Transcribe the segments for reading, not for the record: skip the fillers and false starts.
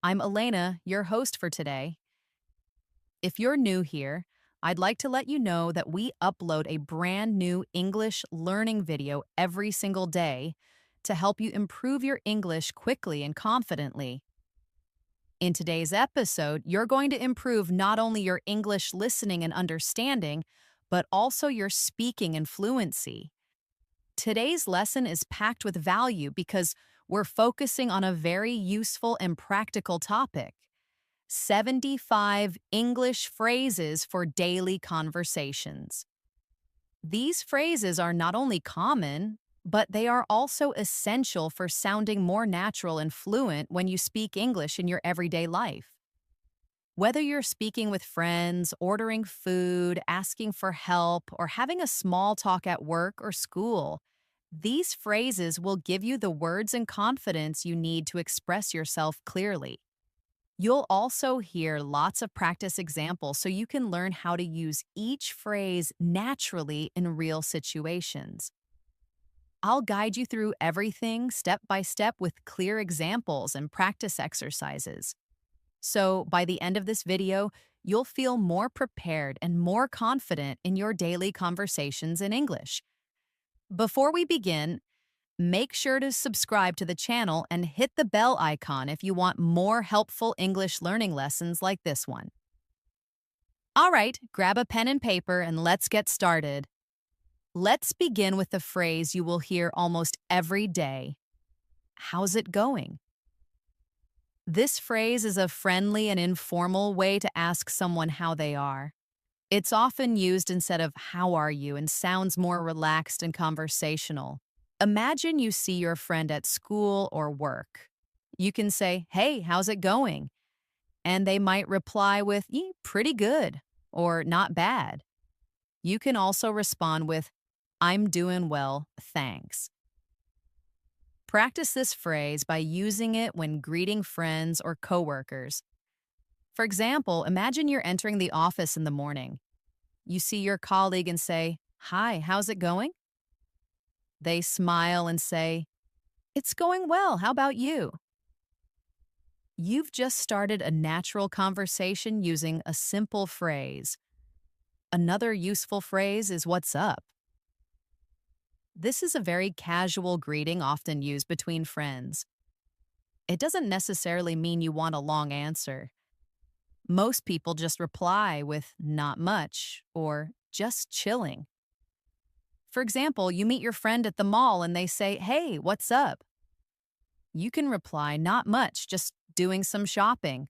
I'm Elena, your host for today. If you're new here, I'd like to let you know that we upload a brand new English learning video every single day to help you improve your English quickly and confidently. In today's episode, you're going to improve not only your English listening and understanding, but also your speaking and fluency. Today's lesson is packed with value because we're focusing on a very useful and practical topic: 75 English phrases for daily conversations. These phrases are not only common, but they are also essential for sounding more natural and fluent when you speak English in your everyday life. Whether you're speaking with friends, ordering food, asking for help, or having a small talk at work or school, these phrases will give you the words and confidence you need to express yourself clearly. You'll also hear lots of practice examples so you can learn how to use each phrase naturally in real situations. I'll guide you through everything step by step with clear examples and practice exercises. So by the end of this video, you'll feel more prepared and more confident in your daily conversations in English. Before we begin, make sure to subscribe to the channel and hit the bell icon if you want more helpful English learning lessons like this one. All right, grab a pen and paper and let's get started. Let's begin with the phrase you will hear almost every day. How's it going? This phrase is a friendly and informal way to ask someone how they are. It's often used instead of "how are you" and sounds more relaxed and conversational. Imagine you see your friend at school or work. You can say, "Hey, how's it going?" And they might reply with, "Pretty good," or "not bad." You can also respond with, "I'm doing well, thanks." Practice this phrase by using it when greeting friends or coworkers. For example, imagine you're entering the office in the morning. You see your colleague and say, "Hi, how's it going?" They smile and say, "It's going well, how about you?" You've just started a natural conversation using a simple phrase. Another useful phrase is "what's up?" This is a very casual greeting often used between friends. It doesn't necessarily mean you want a long answer. Most people just reply with "not much" or "just chilling." For example, you meet your friend at the mall and they say, "Hey, what's up?" You can reply, "Not much, just doing some shopping."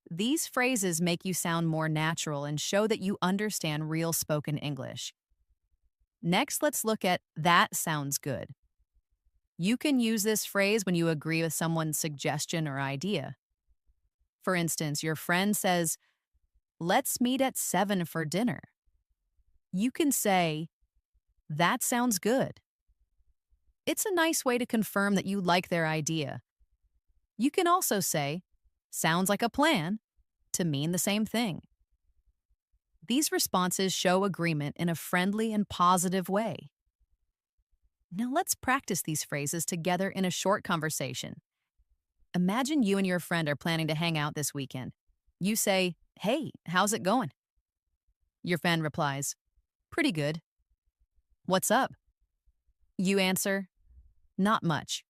These phrases make you sound more natural and show that you understand real spoken English. Next, let's look at "that sounds good." You can use this phrase when you agree with someone's suggestion or idea. For instance, your friend says, "Let's meet at 7 for dinner." You can say, "That sounds good." It's a nice way to confirm that you like their idea. You can also say, "Sounds like a plan," to mean the same thing. These responses show agreement in a friendly and positive way. Now let's practice these phrases together in a short conversation. Imagine you and your friend are planning to hang out this weekend. You say, "Hey, how's it going?" Your friend replies, "Pretty good." "What's up?" You answer, "Not much."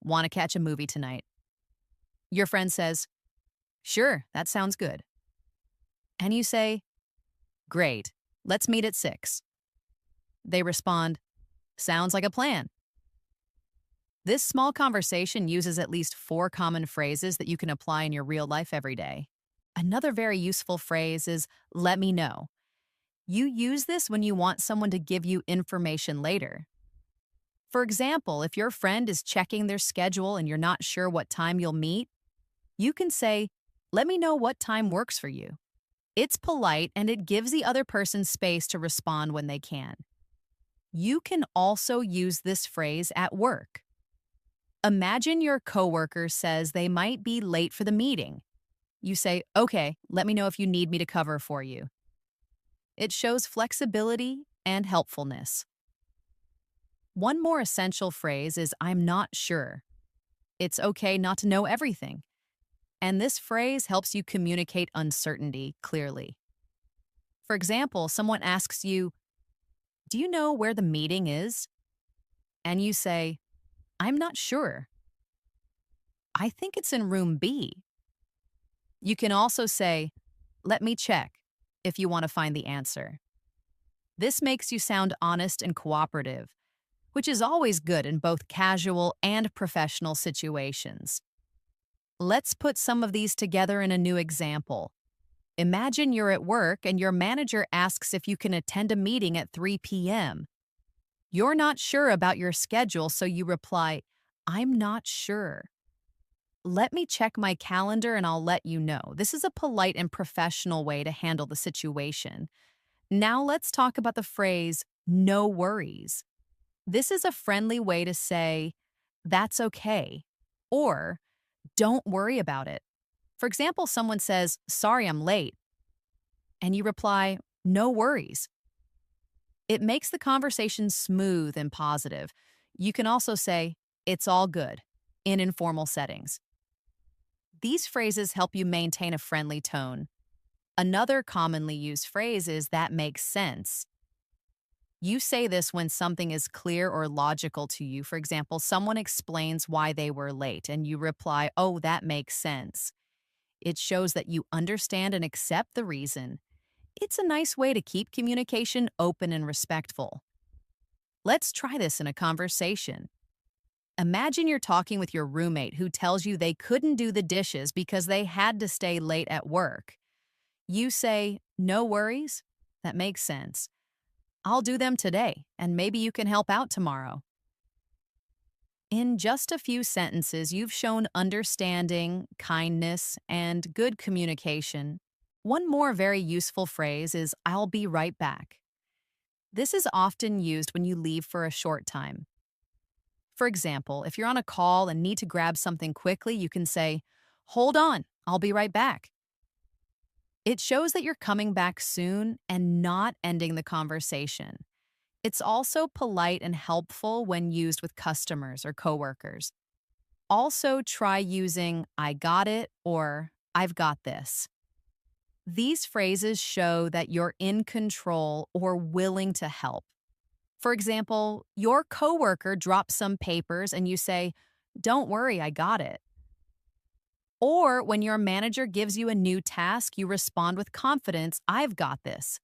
"Want to catch a movie tonight?" Your friend says, "Sure, that sounds good." And you say, "Great, let's meet at 6. They respond, "Sounds like a plan." This small conversation uses at least 4 common phrases that you can apply in your real life every day. Another very useful phrase is "let me know." You use this when you want someone to give you information later. For example, if your friend is checking their schedule and you're not sure what time you'll meet, you can say, "Let me know what time works for you." It's polite and it gives the other person space to respond when they can. You can also use this phrase at work. Imagine your coworker says they might be late for the meeting. You say, "Okay, let me know if you need me to cover for you." It shows flexibility and helpfulness. One more essential phrase is "I'm not sure." it's okay not to know everything. And this phrase helps you communicate uncertainty clearly. For example, someone asks you, "Do you know where the meeting is?" And you say, "I'm not sure. I think it's in room B." You can also say, "Let me check," if you want to find the answer. This makes you sound honest and cooperative, which is always good in both casual and professional situations. Let's put some of these together in a new example. Imagine you're at work and your manager asks if you can attend a meeting at 3 p.m. You're not sure about your schedule, so you reply, "I'm not sure. Let me check my calendar and I'll let you know." This is a polite and professional way to handle the situation. Now let's talk about the phrase, "no worries." This is a friendly way to say, "That's okay," or "don't worry about it." For example, someone says, "Sorry, I'm late," and you reply, "No worries." It makes the conversation smooth and positive. You can also say, "It's all good," in informal settings. These phrases help you maintain a friendly tone. Another commonly used phrase is "that makes sense." You say this when something is clear or logical to you. For example, someone explains why they were late, and you reply, "Oh, that makes sense." It shows that you understand and accept the reason. It's a nice way to keep communication open and respectful. Let's try this in a conversation. Imagine you're talking with your roommate who tells you they couldn't do the dishes because they had to stay late at work. You say, "No worries. That makes sense. I'll do them today, and maybe you can help out tomorrow." In just a few sentences, you've shown understanding, kindness, and good communication. One more very useful phrase is "I'll be right back." This is often used when you leave for a short time. For example, if you're on a call and need to grab something quickly, you can say, "Hold on, I'll be right back." It shows that you're coming back soon and not ending the conversation. It's also polite and helpful when used with customers or coworkers. Also, try using "I got it" or "I've got this." These phrases show that you're in control or willing to help. For example, your coworker drops some papers and you say, "Don't worry, I got it." Or when your manager gives you a new task, you respond with confidence, "I've got this."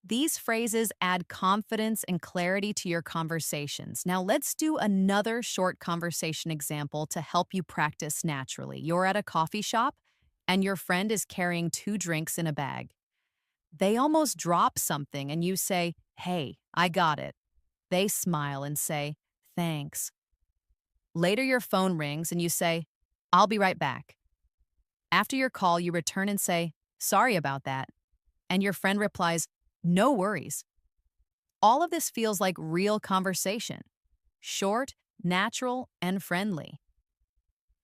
These phrases add confidence and clarity to your conversations. Now let's do another short conversation example to help you practice naturally. You're at a coffee shop and your friend is carrying 2 drinks in a bag. They almost drop something and you say, "Hey, I got it." They smile and say, "Thanks." Later your phone rings and you say, "I'll be right back." After your call, you return and say, "Sorry about that." And your friend replies, "No worries." All of this feels like real conversation. Short, natural, and friendly.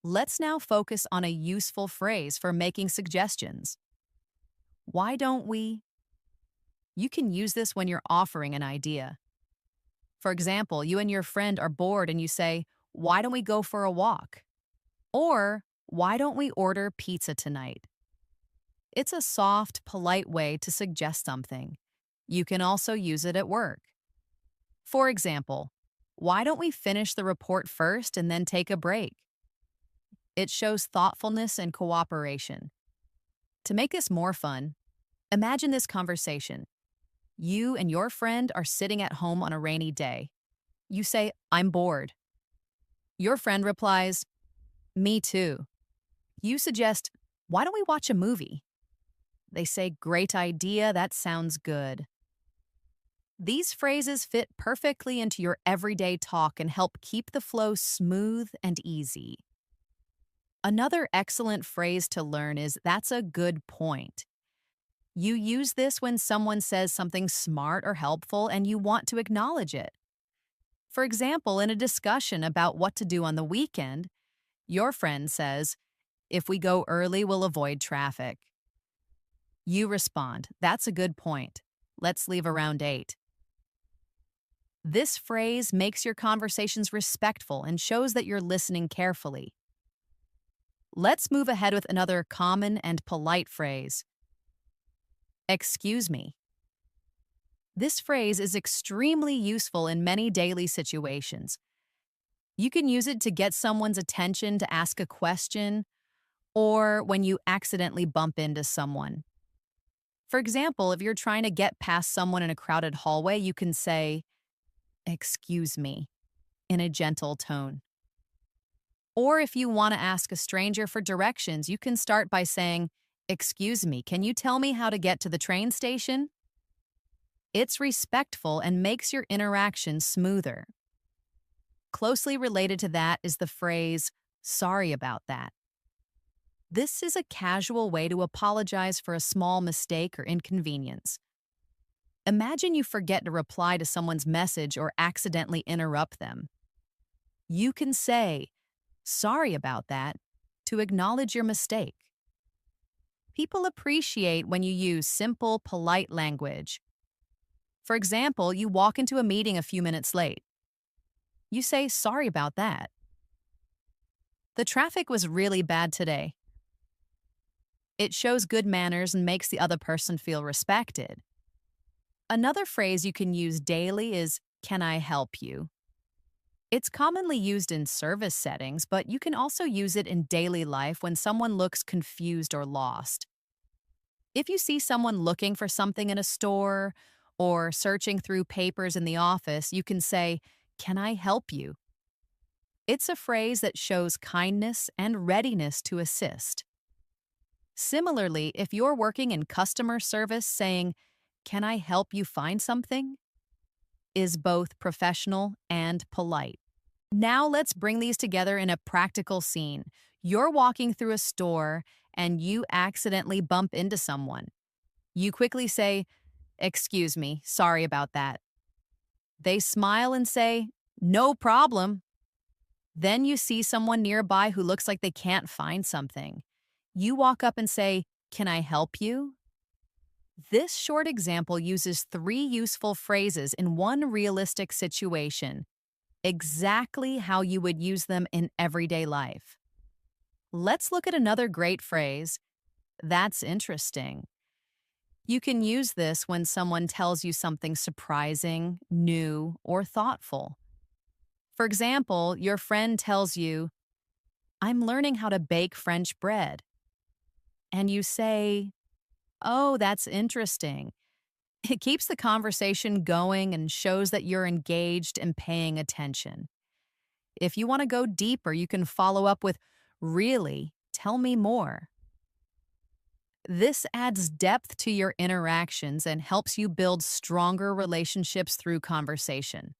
Let's now focus on a useful phrase for making suggestions. "Why don't we?" You can use this when you're offering an idea. For example, you and your friend are bored and you say, "Why don't we go for a walk?" Or, "Why don't we order pizza tonight?" It's a soft, polite way to suggest something. You can also use it at work. For example, "Why don't we finish the report first and then take a break?" It shows thoughtfulness and cooperation. To make this more fun, imagine this conversation. You and your friend are sitting at home on a rainy day. You say, "I'm bored." Your friend replies, "Me too." You suggest, "Why don't we watch a movie?" They say, "Great idea, that sounds good." These phrases fit perfectly into your everyday talk and help keep the flow smooth and easy. Another excellent phrase to learn is "that's a good point." You use this when someone says something smart or helpful and you want to acknowledge it. For example, in a discussion about what to do on the weekend, your friend says, "If we go early, we'll avoid traffic." You respond, "That's a good point. Let's leave around 8." This phrase makes your conversations respectful and shows that you're listening carefully. Let's move ahead with another common and polite phrase. Excuse me. This phrase is extremely useful in many daily situations. You can use it to get someone's attention to ask a question or when you accidentally bump into someone. For example, if you're trying to get past someone in a crowded hallway, you can say, "Excuse me," in a gentle tone. Or if you want to ask a stranger for directions, you can start by saying, "Excuse me, can you tell me how to get to the train station?" It's respectful and makes your interaction smoother. Closely related to that is the phrase, "Sorry about that." This is a casual way to apologize for a small mistake or inconvenience. Imagine you forget to reply to someone's message or accidentally interrupt them. You can say, "Sorry about that," to acknowledge your mistake. People appreciate when you use simple, polite language. For example, you walk into a meeting a few minutes late. You say, "Sorry about that." "The traffic was really bad today." It shows good manners and makes the other person feel respected. Another phrase you can use daily is, "Can I help you?" It's commonly used in service settings, but you can also use it in daily life when someone looks confused or lost. If you see someone looking for something in a store or searching through papers in the office, you can say, "Can I help you?" It's a phrase that shows kindness and readiness to assist. Similarly, if you're working in customer service, saying, "Can I help you find something?" is both professional and polite. Now let's bring these together in a practical scene. You're walking through a store and you accidentally bump into someone. You quickly say, "Excuse me, sorry about that." They smile and say, "No problem." Then you see someone nearby who looks like they can't find something. You walk up and say, "Can I help you?" This short example uses three useful phrases in one realistic situation, exactly how you would use them in everyday life. Let's look at another great phrase. That's interesting. You can use this when someone tells you something surprising, new, or thoughtful. For example, your friend tells you, "I'm learning how to bake French bread." And you say, "Oh, that's interesting." It keeps the conversation going and shows that you're engaged and paying attention. If you want to go deeper, you can follow up with, "Really? Tell me more." This adds depth to your interactions and helps you build stronger relationships through conversation.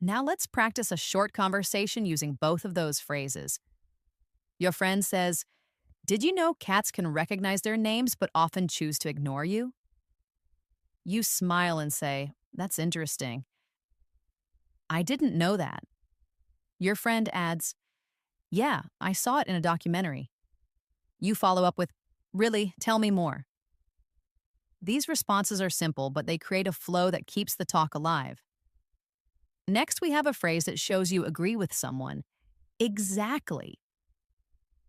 Now let's practice a short conversation using both of those phrases. Your friend says, "Did you know cats can recognize their names but often choose to ignore you?" You smile and say, "That's interesting. I didn't know that." Your friend adds, "Yeah, I saw it in a documentary." You follow up with, "Really? Tell me more." These responses are simple, but they create a flow that keeps the talk alive. Next, we have a phrase that shows you agree with someone. Exactly.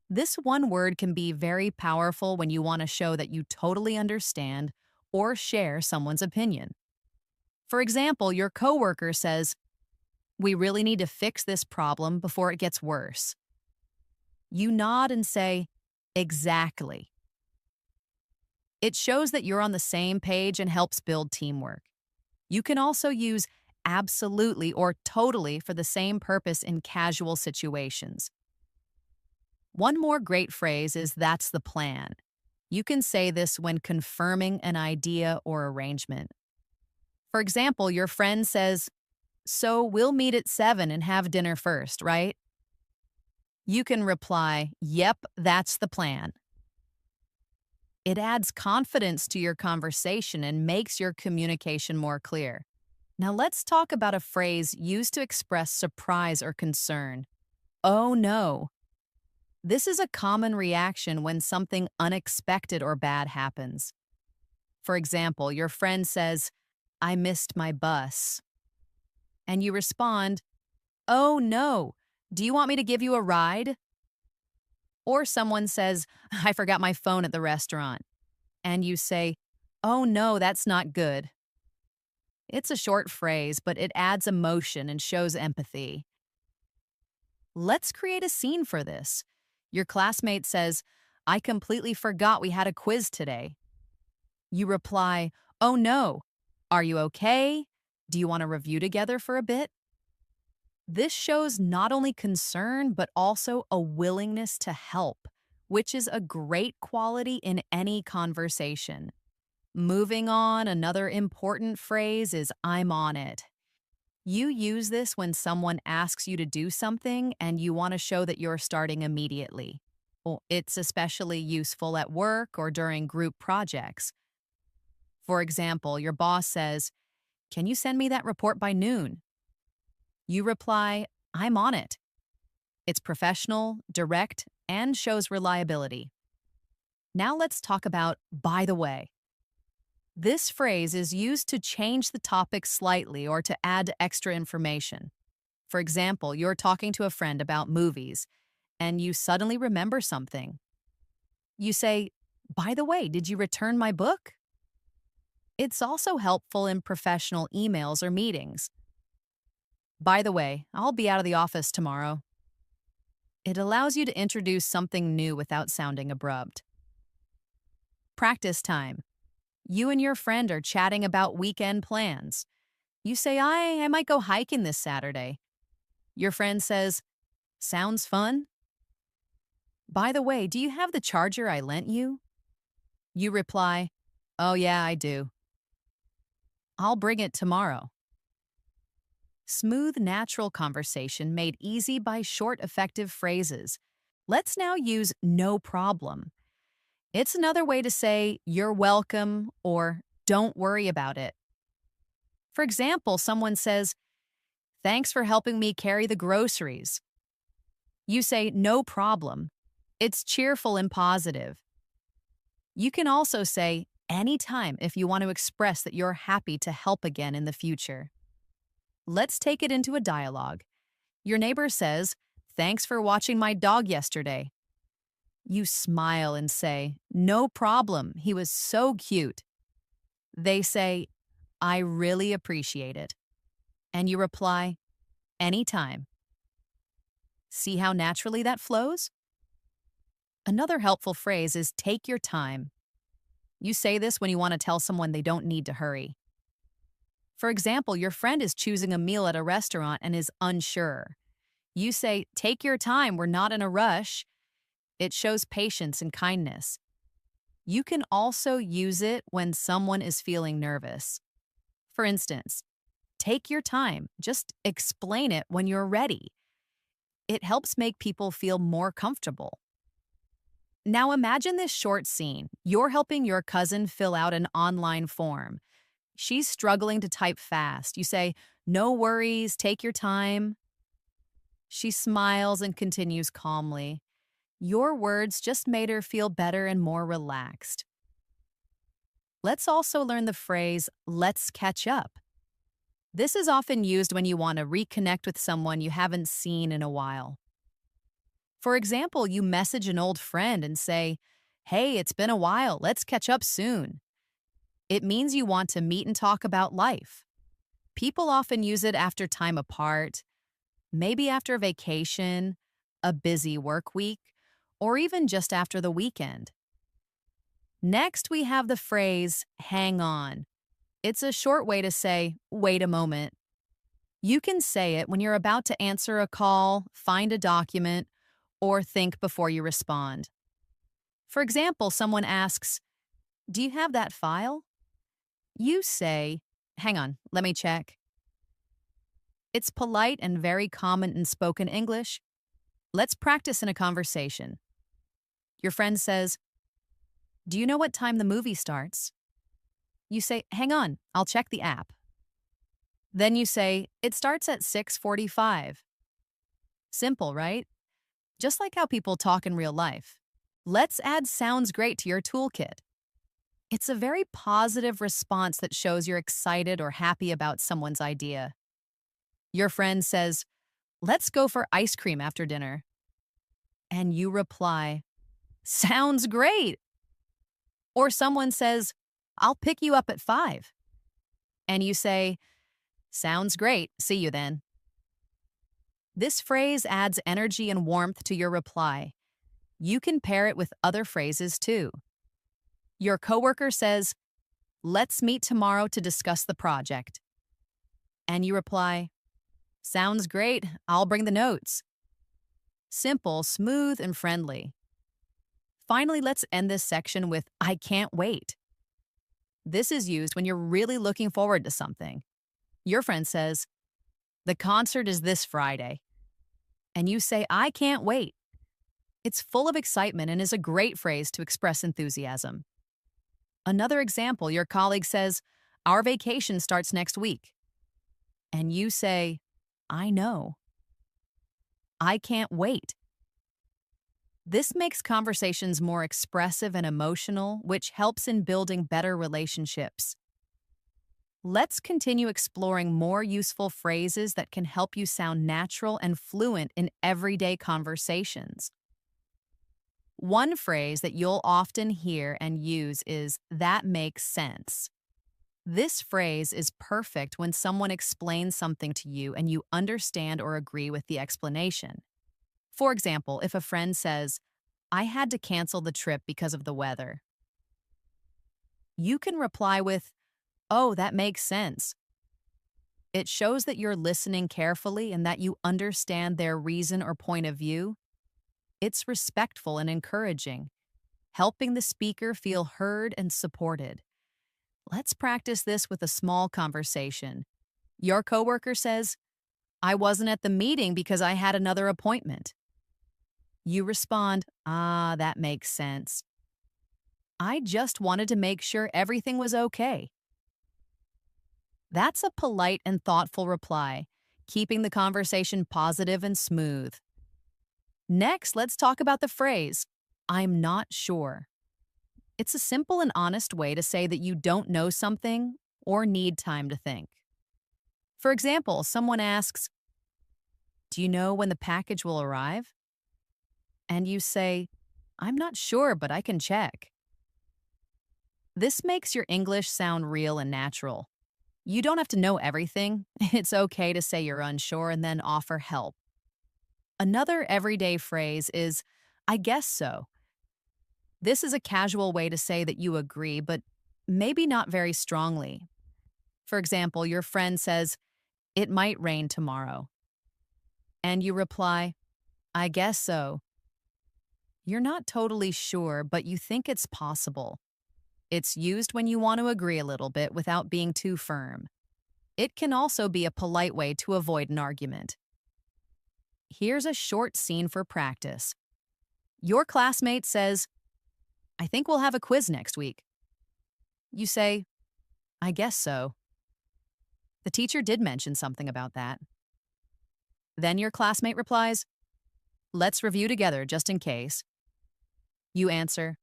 This one word can be very powerful when you want to show that you totally understand or share someone's opinion. For example, your coworker says, "We really need to fix this problem before it gets worse." You nod and say, "Exactly." It shows that you're on the same page and helps build teamwork. You can also use absolutely or totally for the same purpose in casual situations. One more great phrase is "that's the plan." You can say this when confirming an idea or arrangement. For example, your friend says, "So we'll meet at 7 and have dinner first, right?" You can reply, "Yep, that's the plan." It adds confidence to your conversation and makes your communication more clear. Now let's talk about a phrase used to express surprise or concern. "Oh no." This is a common reaction when something unexpected or bad happens. For example, your friend says, "I missed my bus." and you respond, "Oh no, do you want me to give you a ride?" Or someone says, "I forgot my phone at the restaurant," and you say, "Oh no, that's not good." It's a short phrase, but it adds emotion and shows empathy. Let's create a scene for this. Your classmate says, "I completely forgot we had a quiz today." You reply, "Oh no, are you okay? Do you want to review together for a bit?" This shows not only concern, but also a willingness to help, which is a great quality in any conversation. Moving on, another important phrase is "I'm on it." You use this when someone asks you to do something and you want to show that you're starting immediately. Well, it's especially useful at work or during group projects. For example, your boss says, "Can you send me that report by noon?" You reply, "I'm on it." It's professional, direct, and shows reliability. Now let's talk about "by the way." This phrase is used to change the topic slightly or to add extra information. For example, you're talking to a friend about movies and you suddenly remember something. You say, "By the way, did you return my book?" It's also helpful in professional emails or meetings. "By the way, I'll be out of the office tomorrow." It allows you to introduce something new without sounding abrupt. Practice time. You and your friend are chatting about weekend plans. You say, I might go hiking this Saturday." Your friend says, "Sounds fun." "By the way, do you have the charger I lent you?" You reply, "Oh, yeah, I do. I'll bring it tomorrow." Smooth, natural conversation made easy by short, effective phrases. Let's now use "no problem." It's another way to say "you're welcome" or "don't worry about it." For example, someone says, "Thanks for helping me carry the groceries." You say, "No problem." It's cheerful and positive. You can also say "anytime" if you want to express that you're happy to help again in the future. Let's take it into a dialogue. Your neighbor says, "Thanks for watching my dog yesterday." You smile and say, "No problem. He was so cute." They say, "I really appreciate it." And you reply, "Anytime." See how naturally that flows? Another helpful phrase is "take your time." You say this when you want to tell someone they don't need to hurry. For example, your friend is choosing a meal at a restaurant and is unsure. You say, "Take your time, we're not in a rush." It shows patience and kindness. You can also use it when someone is feeling nervous. For instance, "Take your time, just explain it when you're ready." It helps make people feel more comfortable. Now imagine this short scene. You're helping your cousin fill out an online form. She's struggling to type fast. You say, "No worries, take your time." She smiles and continues calmly. Your words just made her feel better and more relaxed. Let's also learn the phrase, "let's catch up." This is often used when you want to reconnect with someone you haven't seen in a while. For example, you message an old friend and say, "Hey, it's been a while, let's catch up soon." It means you want to meet and talk about life. People often use it after time apart, maybe after a vacation, a busy work week, or even just after the weekend. Next, we have the phrase, "hang on." It's a short way to say, "wait a moment." You can say it when you're about to answer a call, find a document, or think before you respond. For example, someone asks, "Do you have that file?" You say, "Hang on, let me check." It's polite and very common in spoken English. Let's practice in a conversation. Your friend says, "Do you know what time the movie starts?" You say, "Hang on, I'll check the app." Then you say, "It starts at 6:45." Simple, right? Just like how people talk in real life. Let's add "sounds great" to your toolkit. It's a very positive response that shows you're excited or happy about someone's idea. Your friend says, let's go for ice cream after dinner. And you reply, sounds great. Or someone says, I'll pick you up at 5. And you say, sounds great. See you then. This phrase adds energy and warmth to your reply. You can pair it with other phrases too. Your coworker says, let's meet tomorrow to discuss the project. And you reply, sounds great. I'll bring the notes. Simple, smooth, and friendly. Finally, let's end this section with I can't wait. This is used when you're really looking forward to something. Your friend says, the concert is this Friday. And you say, I can't wait. It's full of excitement and is a great phrase to express enthusiasm. Another example, your colleague says, our vacation starts next week. And you say, I know. I can't wait. This makes conversations more expressive and emotional, which helps in building better relationships. Let's continue exploring more useful phrases that can help you sound natural and fluent in everyday conversations. One phrase that you'll often hear and use is, that makes sense. This phrase is perfect when someone explains something to you and you understand or agree with the explanation. For example, if a friend says, I had to cancel the trip because of the weather, you can reply with, oh, that makes sense. It shows that you're listening carefully and that you understand their reason or point of view. It's respectful and encouraging, helping the speaker feel heard and supported. Let's practice this with a small conversation. Your coworker says, I wasn't at the meeting because I had another appointment. You respond, that makes sense. I just wanted to make sure everything was okay. That's a polite and thoughtful reply, keeping the conversation positive and smooth. Next, let's talk about the phrase, I'm not sure. It's a simple and honest way to say that you don't know something or need time to think. For example, someone asks, do you know when the package will arrive? And you say, I'm not sure, but I can check. This makes your English sound real and natural. You don't have to know everything. It's okay to say you're unsure and then offer help. Another everyday phrase is, I guess so. This is a casual way to say that you agree, but maybe not very strongly. For example, your friend says, it might rain tomorrow. And you reply, I guess so. You're not totally sure, but you think it's possible. It's used when you want to agree a little bit without being too firm. It can also be a polite way to avoid an argument. Here's a short scene for practice. Your classmate says, I think we'll have a quiz next week. You say, I guess so. The teacher did mention something about that. Then your classmate replies, let's review together just in case. You answer,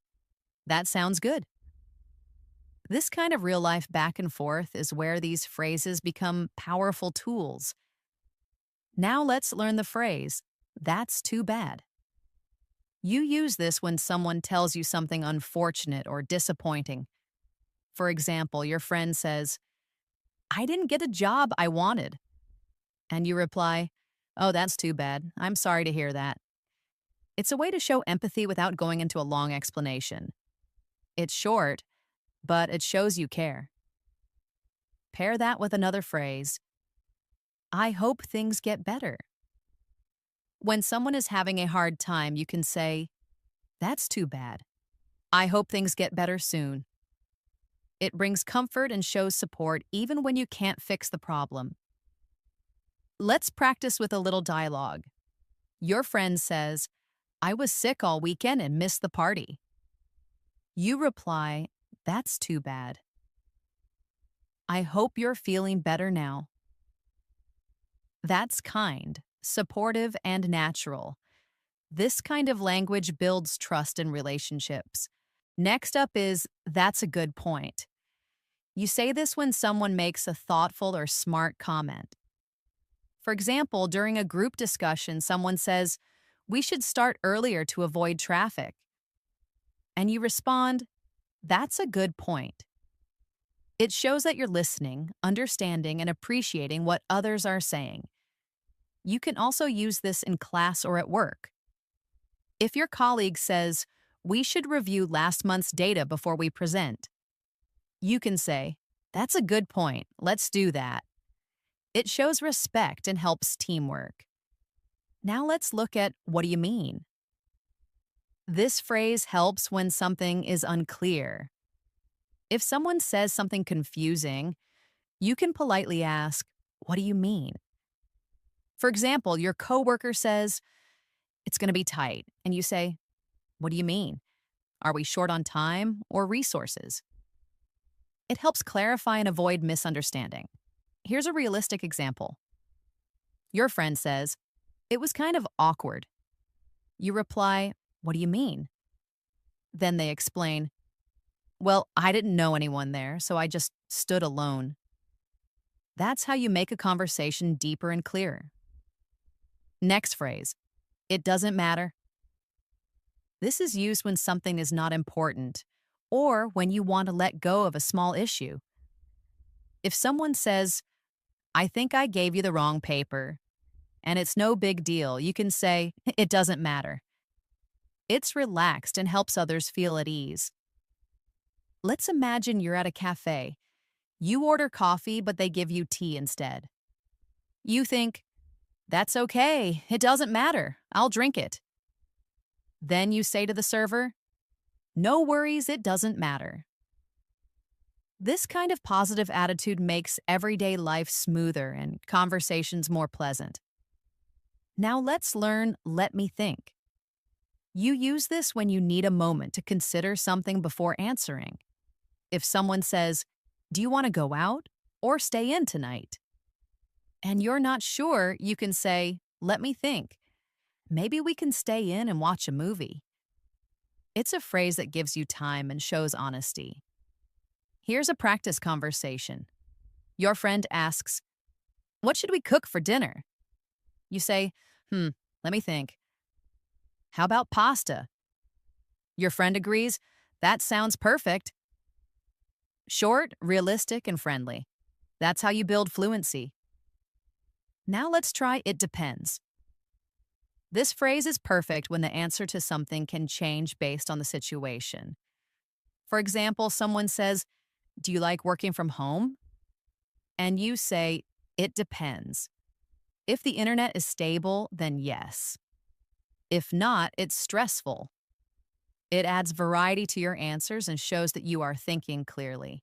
that sounds good. This kind of real-life back and forth is where these phrases become powerful tools. Now let's learn the phrase, that's too bad. You use this when someone tells you something unfortunate or disappointing. For example, your friend says, I didn't get a job I wanted. And you reply, oh, that's too bad. I'm sorry to hear that. It's a way to show empathy without going into a long explanation. It's short, but it shows you care. Pair that with another phrase, I hope things get better. When someone is having a hard time, you can say, that's too bad. I hope things get better soon. It brings comfort and shows support even when you can't fix the problem. Let's practice with a little dialogue. Your friend says, I was sick all weekend and missed the party. You reply, that's too bad. I hope you're feeling better now. That's kind, supportive, and natural. This kind of language builds trust in relationships. Next up is, that's a good point. You say this when someone makes a thoughtful or smart comment. For example, during a group discussion, someone says, "We should start earlier to avoid traffic." And you respond, "That's a good point." It shows that you're listening, understanding, and appreciating what others are saying. You can also use this in class or at work. If your colleague says, "We should review last month's data before we present," you can say, "That's a good point. Let's do that." It shows respect and helps teamwork. Now let's look at "what do you mean?" This phrase helps when something is unclear. If someone says something confusing, you can politely ask, "What do you mean?" For example, your coworker says, "It's going to be tight," and you say, "What do you mean? Are we short on time or resources?" It helps clarify and avoid misunderstanding. Here's a realistic example. Your friend says, "It was kind of awkward." You reply, "What do you mean?" Then they explain, "Well, I didn't know anyone there, so I just stood alone." That's how you make a conversation deeper and clearer. Next phrase, "It doesn't matter." This is used when something is not important or when you want to let go of a small issue. If someone says, "I think I gave you the wrong paper," and it's no big deal, you can say, "It doesn't matter." It's relaxed and helps others feel at ease. Let's imagine you're at a cafe. You order coffee, but they give you tea instead. You think, "That's okay. It doesn't matter. I'll drink it." Then you say to the server, "No worries, it doesn't matter." This kind of positive attitude makes everyday life smoother and conversations more pleasant. Now let's learn "let me think." You use this when you need a moment to consider something before answering. If someone says, "Do you want to go out or stay in tonight?" and you're not sure, you can say, "Let me think. Maybe we can stay in and watch a movie." It's a phrase that gives you time and shows honesty. Here's a practice conversation. Your friend asks, "What should we cook for dinner?" You say, let me think. How about pasta?" Your friend agrees, "That sounds perfect." Short, realistic, and friendly. That's how you build fluency. Now let's try "it depends." This phrase is perfect when the answer to something can change based on the situation. For example, someone says, "Do you like working from home?" And you say, "It depends." If the internet is stable, then yes. If not, it's stressful. It adds variety to your answers and shows that you are thinking clearly.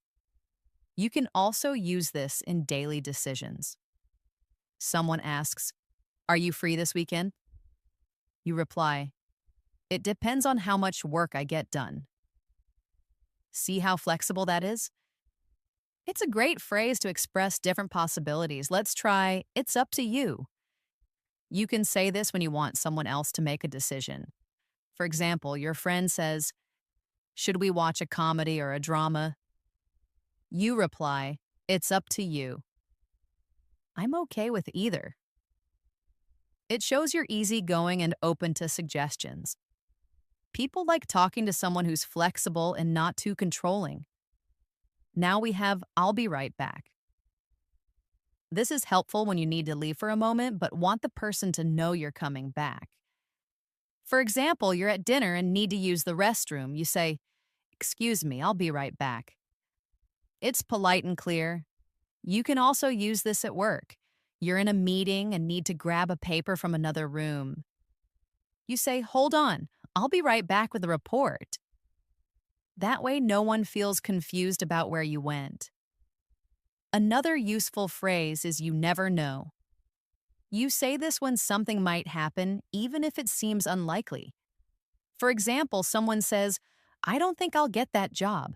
You can also use this in daily decisions. Someone asks, "Are you free this weekend?" You reply, "It depends on how much work I get done." See how flexible that is? It's a great phrase to express different possibilities. Let's try "it's up to you." You can say this when you want someone else to make a decision. For example, your friend says, "Should we watch a comedy or a drama?" You reply, "It's up to you." I'm okay with either. It shows you're easygoing and open to suggestions. People like talking to someone who's flexible and not too controlling. Now we have "I'll be right back." This is helpful when you need to leave for a moment but want the person to know you're coming back. For example, you're at dinner and need to use the restroom. You say, "Excuse me, I'll be right back." It's polite and clear. You can also use this at work. You're in a meeting and need to grab a paper from another room. You say, "Hold on, I'll be right back with the report." That way, no one feels confused about where you went. Another useful phrase is "you never know." You say this when something might happen, even if it seems unlikely. For example, someone says, "I don't think I'll get that job."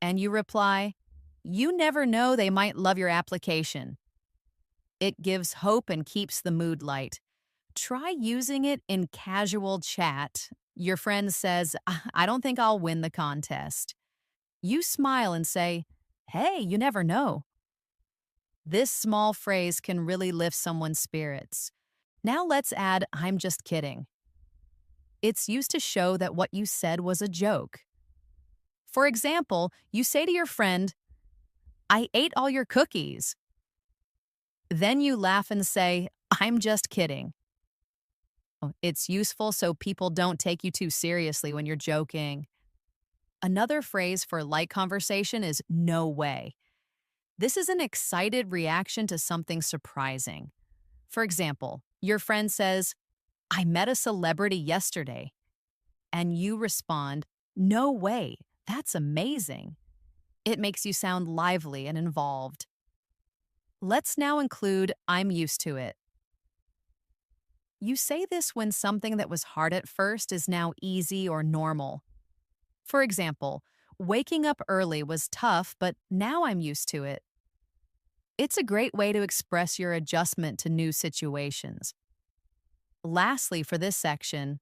And you reply, "You never know, they might love your application." It gives hope and keeps the mood light. Try using it in casual chat. Your friend says, "I don't think I'll win the contest." You smile and say, "Hey, you never know." This small phrase can really lift someone's spirits. Now let's add, I'm just kidding. It's used to show that what you said was a joke. For example, you say to your friend, I ate all your cookies. Then you laugh and say, I'm just kidding. It's useful so people don't take you too seriously when you're joking. Another phrase for light conversation is no way. This is an excited reaction to something surprising. For example, your friend says, I met a celebrity yesterday. And you respond, no way, that's amazing. It makes you sound lively and involved. Let's now include I'm used to it. You say this when something that was hard at first is now easy or normal. For example, waking up early was tough, but now I'm used to it. It's a great way to express your adjustment to new situations. Lastly, for this section,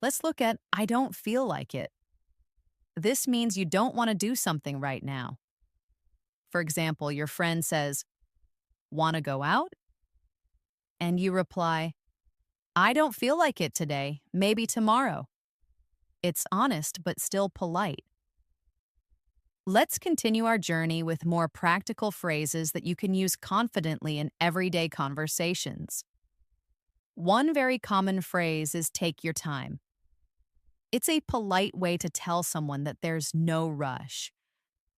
let's look at I don't feel like it. This means you don't want to do something right now. For example, your friend says, want to go out? And you reply, I don't feel like it today, maybe tomorrow. It's honest but still polite. Let's continue our journey with more practical phrases that you can use confidently in everyday conversations. One very common phrase is take your time. It's a polite way to tell someone that there's no rush.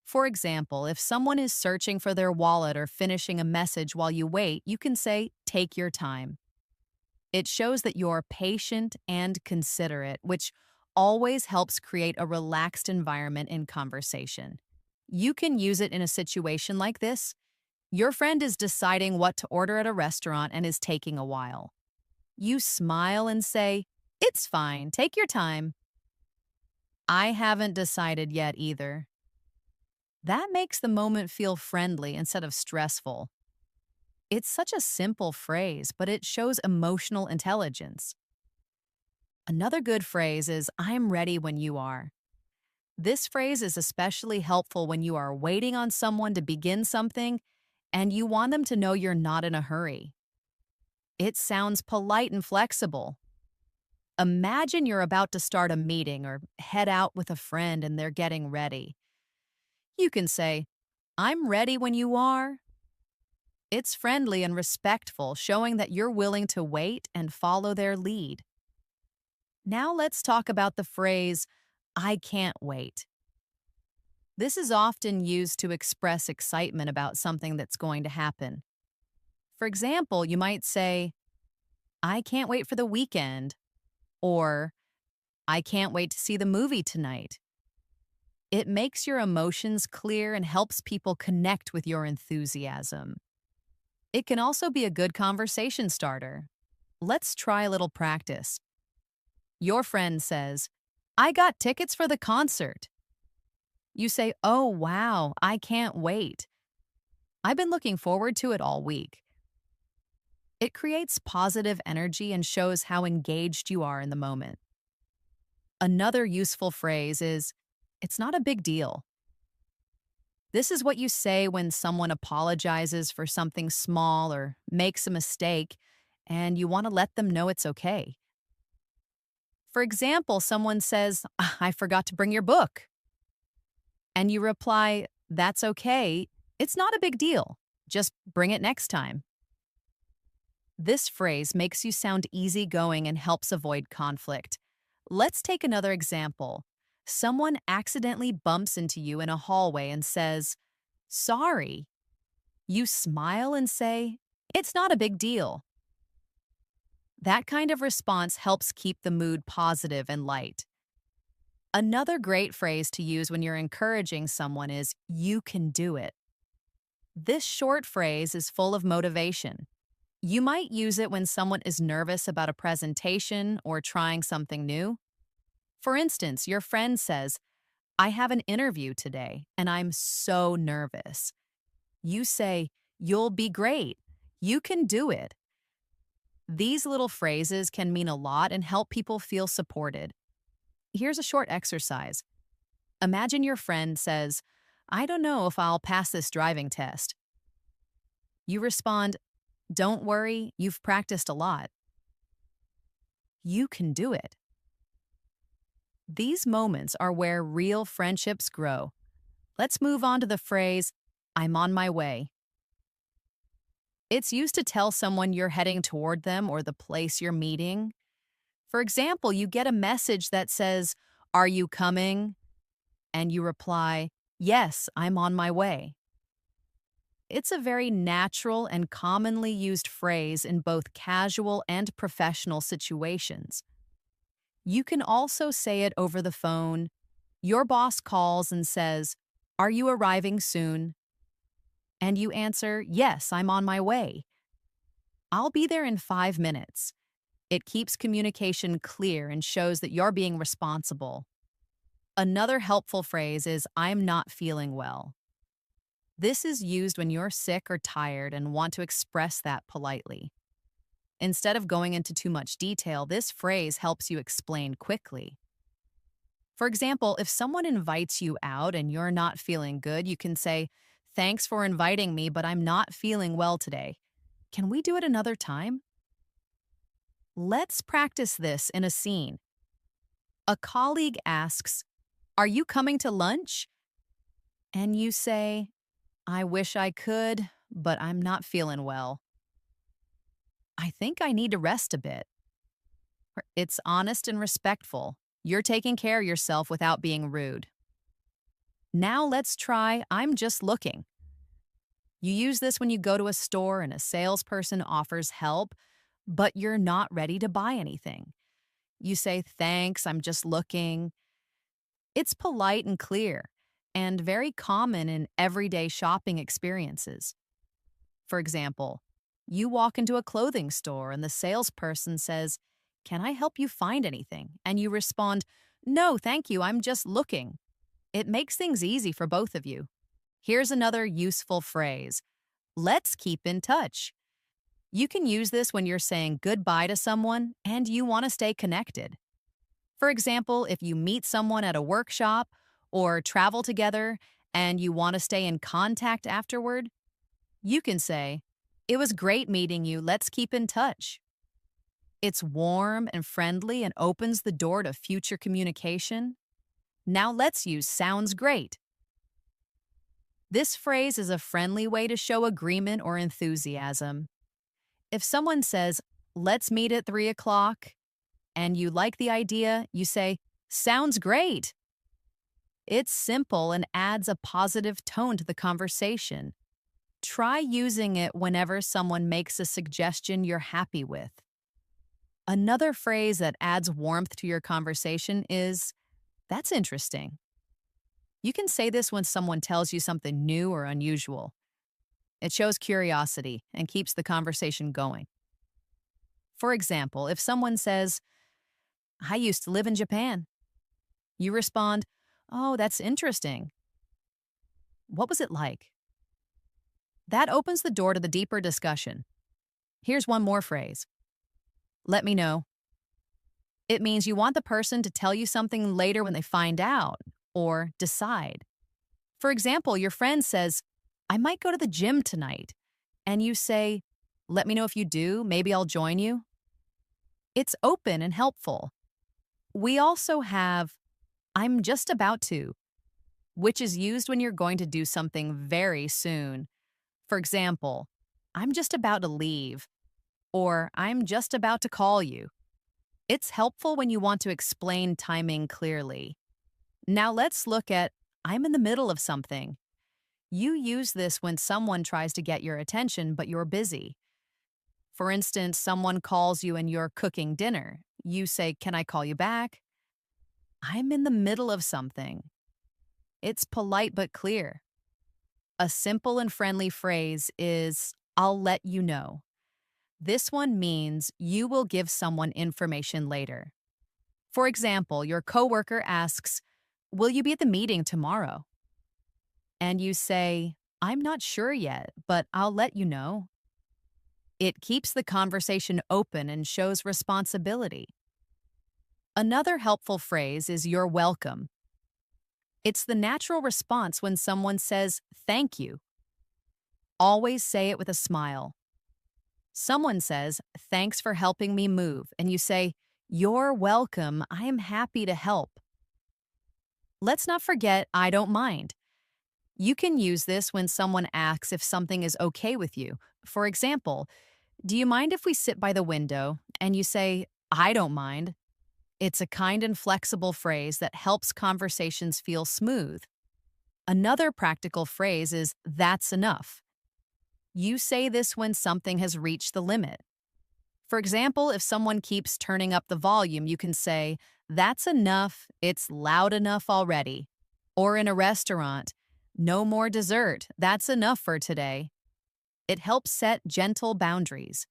For example, if someone is searching for their wallet or finishing a message while you wait, you can say, take your time. It shows that you're patient and considerate, which always helps create a relaxed environment in conversation. You can use it in a situation like this. Your friend is deciding what to order at a restaurant and is taking a while. You smile and say, it's fine, take your time. I haven't decided yet either. That makes the moment feel friendly instead of stressful. It's such a simple phrase, but it shows emotional intelligence. Another good phrase is, I'm ready when you are. This phrase is especially helpful when you are waiting on someone to begin something and you want them to know you're not in a hurry. It sounds polite and flexible. Imagine you're about to start a meeting or head out with a friend and they're getting ready. You can say, I'm ready when you are. It's friendly and respectful, showing that you're willing to wait and follow their lead. Now let's talk about the phrase, I can't wait. This is often used to express excitement about something that's going to happen. For example, you might say, I can't wait for the weekend, or I can't wait to see the movie tonight. It makes your emotions clear and helps people connect with your enthusiasm. It can also be a good conversation starter. Let's try a little practice. Your friend says, I got tickets for the concert. You say, oh, wow, I can't wait. I've been looking forward to it all week. It creates positive energy and shows how engaged you are in the moment. Another useful phrase is, it's not a big deal. This is what you say when someone apologizes for something small or makes a mistake, and you want to let them know it's okay. For example, someone says, I forgot to bring your book. And you reply, that's okay. It's not a big deal. Just bring it next time. This phrase makes you sound easygoing and helps avoid conflict. Let's take another example. Someone accidentally bumps into you in a hallway and says, sorry. You smile and say, it's not a big deal. That kind of response helps keep the mood positive and light. Another great phrase to use when you're encouraging someone is, you can do it. This short phrase is full of motivation. You might use it when someone is nervous about a presentation or trying something new. For instance, your friend says, I have an interview today and I'm so nervous. You say, you'll be great. You can do it. These little phrases can mean a lot and help people feel supported. Here's a short exercise. Imagine your friend says, I don't know if I'll pass this driving test. You respond, "Don't worry, you've practiced a lot. You can do it." These moments are where real friendships grow. Let's move on to the phrase, "I'm on my way." It's used to tell someone you're heading toward them or the place you're meeting. For example, you get a message that says, "Are you coming?" And you reply, "Yes, I'm on my way." It's a very natural and commonly used phrase in both casual and professional situations. You can also say it over the phone. Your boss calls and says, "Are you arriving soon?" And you answer, "Yes, I'm on my way. I'll be there in 5 minutes." It keeps communication clear and shows that you're being responsible. Another helpful phrase is, "I'm not feeling well." This is used when you're sick or tired and want to express that politely. Instead of going into too much detail, this phrase helps you explain quickly. For example, if someone invites you out and you're not feeling good, you can say, "Thanks for inviting me, but I'm not feeling well today. Can we do it another time?" Let's practice this in a scene. A colleague asks, "Are you coming to lunch?" And you say, "I wish I could, but I'm not feeling well. I think I need to rest a bit." It's honest and respectful. You're taking care of yourself without being rude. Now let's try, "I'm just looking." You use this when you go to a store and a salesperson offers help, but you're not ready to buy anything. You say, "Thanks, I'm just looking." It's polite and clear, and very common in everyday shopping experiences. For example, you walk into a clothing store and the salesperson says, "Can I help you find anything?" And you respond, "No, thank you, I'm just looking." It makes things easy for both of you. Here's another useful phrase. Let's keep in touch. You can use this when you're saying goodbye to someone and you want to stay connected. For example, if you meet someone at a workshop or travel together and you want to stay in contact afterward, you can say, "It was great meeting you. Let's keep in touch." It's warm and friendly and opens the door to future communication. Now let's use "sounds great." This phrase is a friendly way to show agreement or enthusiasm. If someone says, "Let's meet at 3 o'clock," and you like the idea, you say, "Sounds great." It's simple and adds a positive tone to the conversation. Try using it whenever someone makes a suggestion you're happy with. Another phrase that adds warmth to your conversation is, "That's interesting." You can say this when someone tells you something new or unusual. It shows curiosity and keeps the conversation going. For example, if someone says, "I used to live in Japan," you respond, "Oh, that's interesting. What was it like?" That opens the door to the deeper discussion. Here's one more phrase. "Let me know." It means you want the person to tell you something later when they find out or decide. For example, your friend says, "I might go to the gym tonight." And you say, "Let me know if you do. Maybe I'll join you." It's open and helpful. We also have, "I'm just about to," which is used when you're going to do something very soon. For example, "I'm just about to leave," or "I'm just about to call you." It's helpful when you want to explain timing clearly. Now let's look at, "I'm in the middle of something." You use this when someone tries to get your attention, but you're busy. For instance, someone calls you and you're cooking dinner. You say, "Can I call you back?" "I'm in the middle of something." It's polite but clear. A simple and friendly phrase is, "I'll let you know." This one means you will give someone information later. For example, your coworker asks, "Will you be at the meeting tomorrow?" And you say, "I'm not sure yet, but I'll let you know." It keeps the conversation open and shows responsibility. Another helpful phrase is "you're welcome." It's the natural response when someone says "thank you." Always say it with a smile. Someone says, "Thanks for helping me move," and you say, "You're welcome. I am happy to help." Let's not forget, "I don't mind." You can use this when someone asks if something is okay with you. For example, "Do you mind if we sit by the window?" And you say, "I don't mind." It's a kind and flexible phrase that helps conversations feel smooth. Another practical phrase is, "That's enough." You say this when something has reached the limit. For example, if someone keeps turning up the volume, you can say, "That's enough, it's loud enough already." Or in a restaurant, "No more dessert, that's enough for today." It helps set gentle boundaries.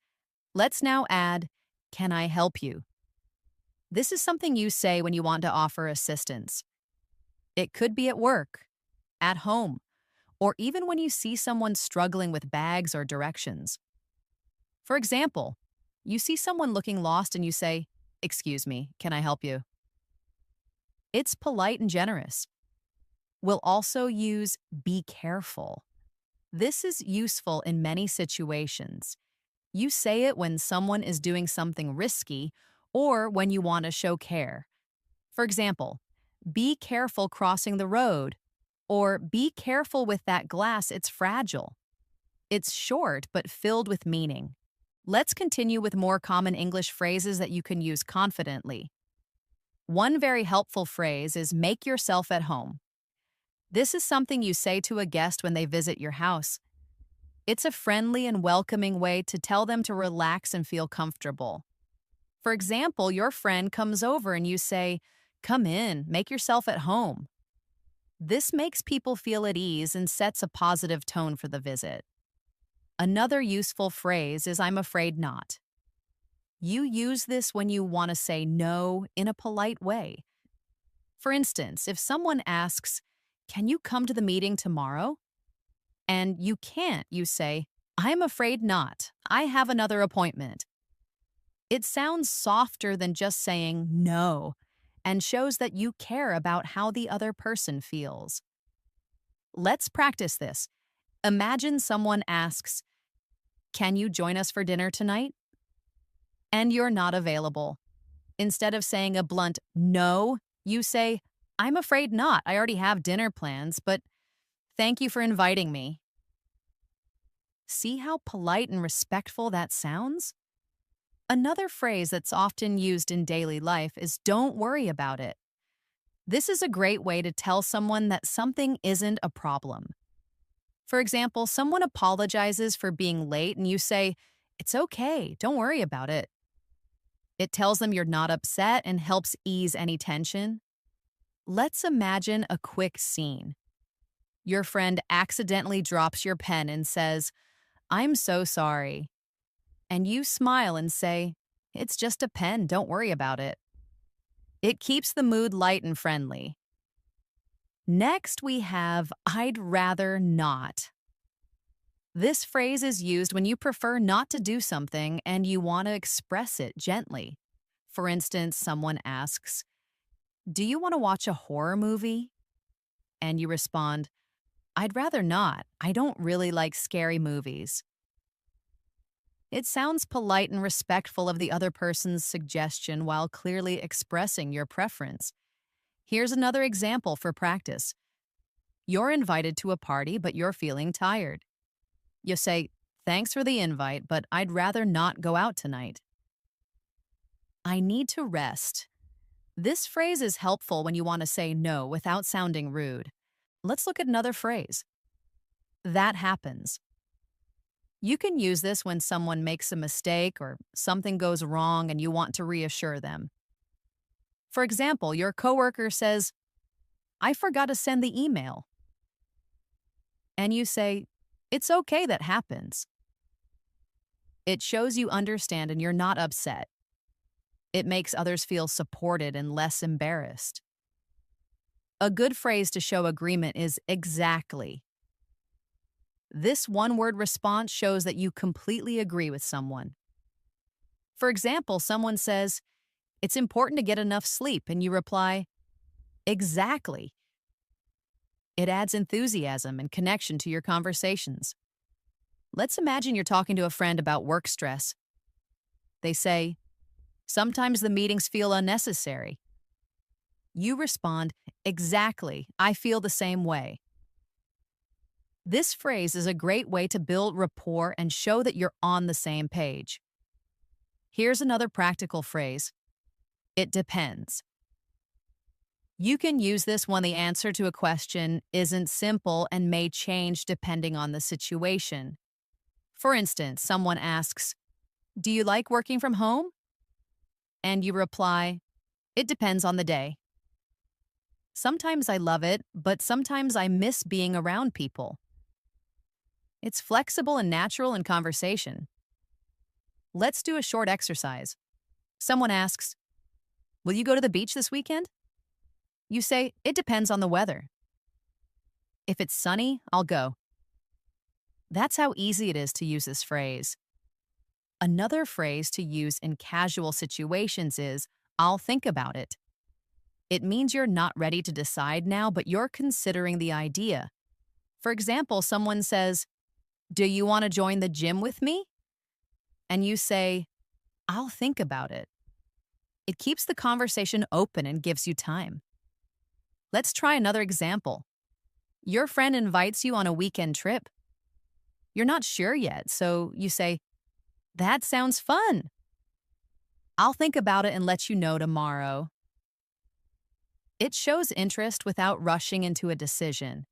Let's now add, "Can I help you?" This is something you say when you want to offer assistance. It could be at work, at home, or even when you see someone struggling with bags or directions. For example, you see someone looking lost and you say, "Excuse me, can I help you?" It's polite and generous. We'll also use "be careful." This is useful in many situations. You say it when someone is doing something risky or when you want to show care. For example, "Be careful crossing the road," or "Be careful with that glass, it's fragile." It's short but filled with meaning. Let's continue with more common English phrases that you can use confidently. One very helpful phrase is "make yourself at home." This is something you say to a guest when they visit your house. It's a friendly and welcoming way to tell them to relax and feel comfortable. For example, your friend comes over and you say, "Come in, make yourself at home." This makes people feel at ease and sets a positive tone for the visit. Another useful phrase is "I'm afraid not." You use this when you want to say no in a polite way. For instance, if someone asks, "Can you come to the meeting tomorrow?" and you can't, you say, "I'm afraid not. I have another appointment." It sounds softer than just saying no and shows that you care about how the other person feels. Let's practice this. Imagine someone asks, "Can you join us for dinner tonight?" and you're not available. Instead of saying a blunt no, you say, "I'm afraid not. I already have dinner plans, but thank you for inviting me." See how polite and respectful that sounds? Another phrase that's often used in daily life is "don't worry about it." This is a great way to tell someone that something isn't a problem. For example, someone apologizes for being late and you say, "It's okay, don't worry about it." It tells them you're not upset and helps ease any tension. Let's imagine a quick scene. Your friend accidentally drops your pen and says, "I'm so sorry." And you smile and say, "It's just a pen, don't worry about it." It keeps the mood light and friendly. Next, we have "I'd rather not." This phrase is used when you prefer not to do something and you want to express it gently. For instance, someone asks, "Do you want to watch a horror movie?" And you respond, "I'd rather not. I don't really like scary movies." It sounds polite and respectful of the other person's suggestion while clearly expressing your preference. Here's another example for practice. You're invited to a party, but you're feeling tired. You say, "Thanks for the invite, but I'd rather not go out tonight." "I need to rest." This phrase is helpful when you want to say no without sounding rude. Let's look at another phrase. "That happens." You can use this when someone makes a mistake or something goes wrong and you want to reassure them. For example, your coworker says, "I forgot to send the email." And you say, "It's okay, that happens." It shows you understand and you're not upset. It makes others feel supported and less embarrassed. A good phrase to show agreement is "exactly." This one-word response shows that you completely agree with someone. For example, someone says, "It's important to get enough sleep," and you reply, "Exactly." It adds enthusiasm and connection to your conversations. Let's imagine you're talking to a friend about work stress. They say, sometimes the meetings feel unnecessary. You respond, exactly, I feel the same way. This phrase is a great way to build rapport and show that you're on the same page. Here's another practical phrase. It depends. You can use this when the answer to a question isn't simple and may change depending on the situation. For instance, someone asks, do you like working from home? And you reply, it depends on the day. Sometimes I love it, but sometimes I miss being around people. It's flexible and natural in conversation. Let's do a short exercise. Someone asks, will you go to the beach this weekend? You say, it depends on the weather. If it's sunny, I'll go. That's how easy it is to use this phrase. Another phrase to use in casual situations is, I'll think about it. It means you're not ready to decide now, but you're considering the idea. For example, someone says, do you want to join the gym with me? And you say, I'll think about it. It keeps the conversation open and gives you time. Let's try another example. Your friend invites you on a weekend trip. You're not sure yet, so you say, that sounds fun. I'll think about it and let you know tomorrow. It shows interest without rushing into a decision.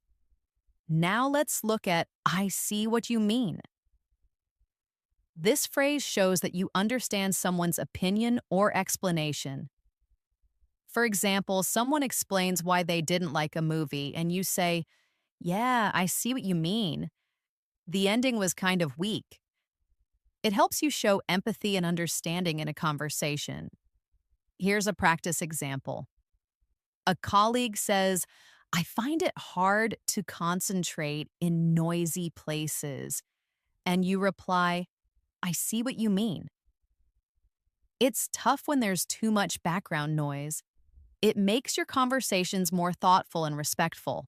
Now let's look at I see what you mean. This phrase shows that you understand someone's opinion or explanation. For example, someone explains why they didn't like a movie, and you say, yeah, I see what you mean. The ending was kind of weak. It helps you show empathy and understanding in a conversation. Here's a practice example. A colleague says, I find it hard to concentrate in noisy places. And you reply, I see what you mean. It's tough when there's too much background noise. It makes your conversations more thoughtful and respectful.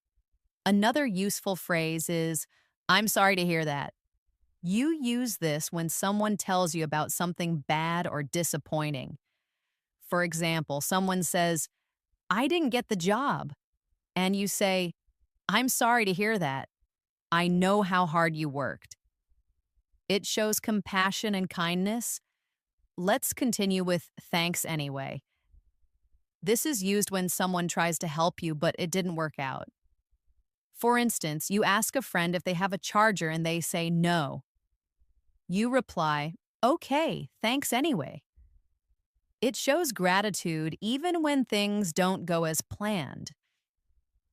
Another useful phrase is, I'm sorry to hear that. You use this when someone tells you about something bad or disappointing. For example, someone says, I didn't get the job. And you say, I'm sorry to hear that. I know how hard you worked. It shows compassion and kindness. Let's continue with thanks anyway. This is used when someone tries to help you, but it didn't work out. For instance, you ask a friend if they have a charger and they say no. You reply, okay, thanks anyway. It shows gratitude even when things don't go as planned.